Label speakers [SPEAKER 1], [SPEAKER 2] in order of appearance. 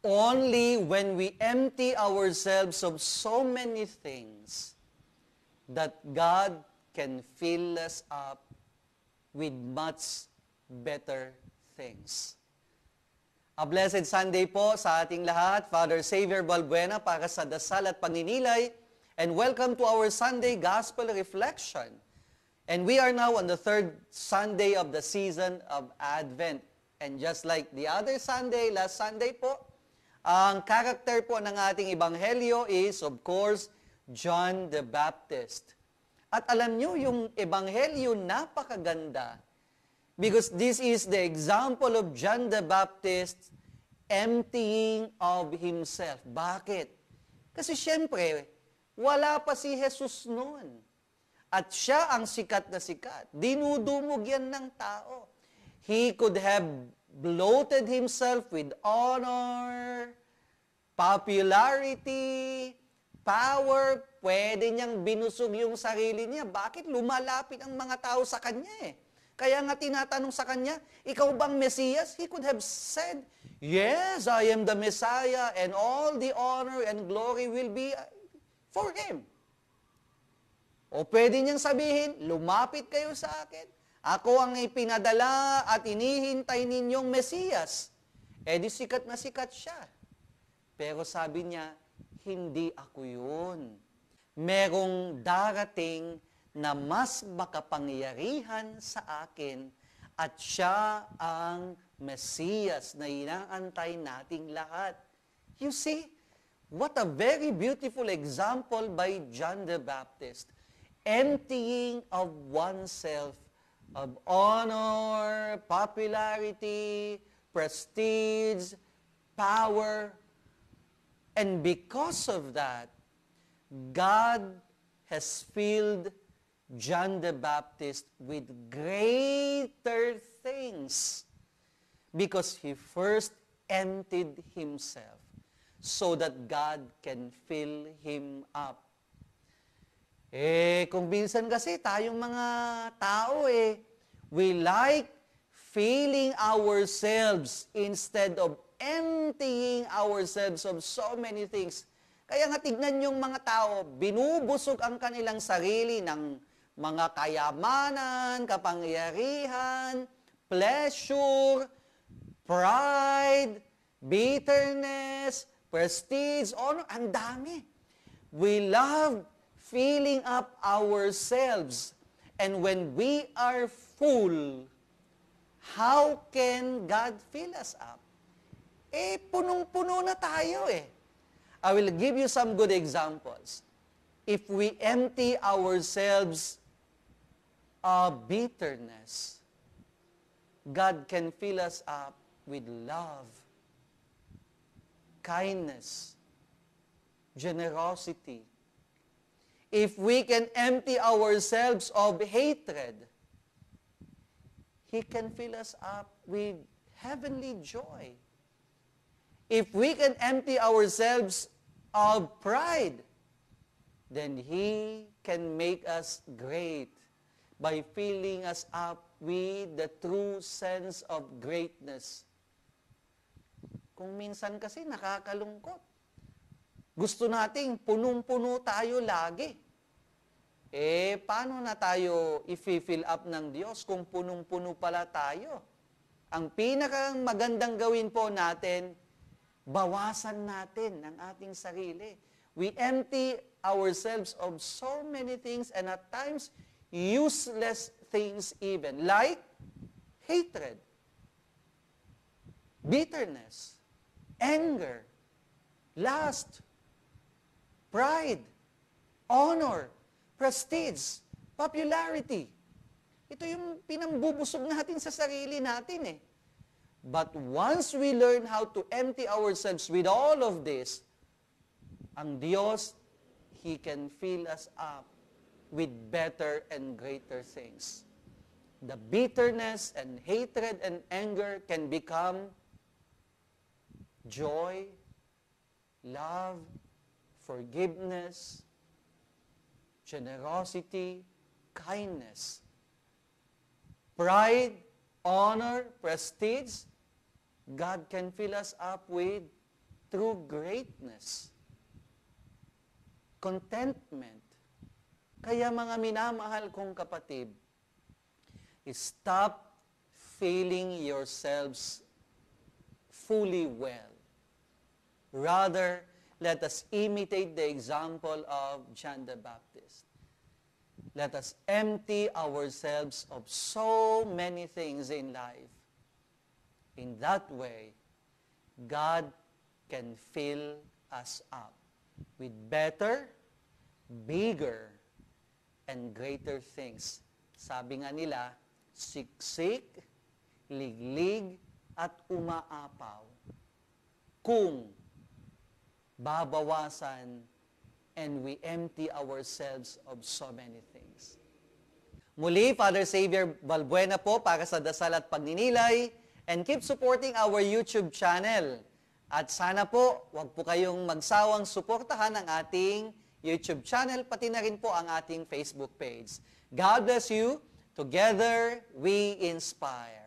[SPEAKER 1] Only when we empty ourselves of so many things that God can fill us up with much better things. A blessed Sunday po sa ating lahat. Father Xavier Balbuena para sa dasal at pagninilay. And welcome to our Sunday Gospel Reflection. And we are now on the third Sunday of the season of Advent. And just like the other Sunday, last Sunday po, ang character po ng ating ebanghelyo is, of course, John the Baptist. At alam nyo, yung ebanghelyo napakaganda because this is the example of John the Baptist emptying of himself. Bakit? Kasi syempre, wala pa si Jesus noon. At siya ang sikat na sikat. Dinudumog yan ng tao. He could have bloated himself with honor, popularity, power. Pwede niyang binusog yung sarili niya. Bakit? Lumalapit ang mga tao sa kanya eh. Kaya nga tinatanong sa kanya, ikaw bang Mesiyas? He could have said, yes, I am the Messiah and all the honor and glory will be for Him. O pwede niyang sabihin, lumapit kayo sa akin. Ako ang ipinadala at inihintay ninyong Mesiyas. Eh di sikat na sikat siya. Pero sabi niya, hindi ako yun. Merong darating na mas makapangyarihan sa akin at siya ang Mesiyas na inaantay nating lahat. You see, what a very beautiful example by John the Baptist. Emptying of oneself of honor, popularity, prestige, power. And because of that, God has filled John the Baptist with greater things because he first emptied himself so that God can fill him up. Kung minsan kasi tayong mga tao we like filling ourselves instead of emptying ourselves of so many things. Kaya nga tignan yung mga tao, binubusog ang kanilang sarili ng mga kayamanan, kapangyarihan, pleasure, pride, bitterness, prestige, honor, ang dami. We love filling up ourselves. And when we are full, how can God fill us up? Punong-puno na tayo I will give you some good examples. If we empty ourselves of bitterness, God can fill us up with love, kindness, generosity. If we can empty ourselves of hatred, He can fill us up with heavenly joy. If we can empty ourselves of pride, then He can make us great by filling us up with the true sense of greatness. Kung minsan kasi nakakalungkot. Gusto nating punong-puno tayo lagi. Paano na tayo i-fill up ng Diyos kung punong-puno pala tayo? Ang pinakang magandang gawin po natin, bawasan natin ang ating sarili. We empty ourselves of so many things and at times, useless things even, like hatred, bitterness, anger, lust, pride, honor, prestige, popularity. Ito yung pinambubusog natin sa sarili natin But once we learn how to empty ourselves with all of this, ang Diyos, He can fill us up with better and greater things. The bitterness and hatred and anger can become joy, love, forgiveness, generosity, kindness. Pride, honor, prestige, God can fill us up with true greatness. Contentment. Kaya mga minamahal kong kapatid, stop feeling yourselves fully well. Rather, let us imitate the example of John the Baptist. Let us empty ourselves of so many things in life. In that way, God can fill us up with better, bigger, and greater things. Sabi nga nila, siksik, liglig, at umaapaw. Kung babawasan and we empty ourselves of so many things. Muli, Father Xavier Balbuena po para sa dasal at pagninilay, and keep supporting our YouTube channel. At sana po, wag po kayong magsawang suportahan ang ating YouTube channel, pati na rin po ang ating Facebook page. God bless you. Together, we inspire.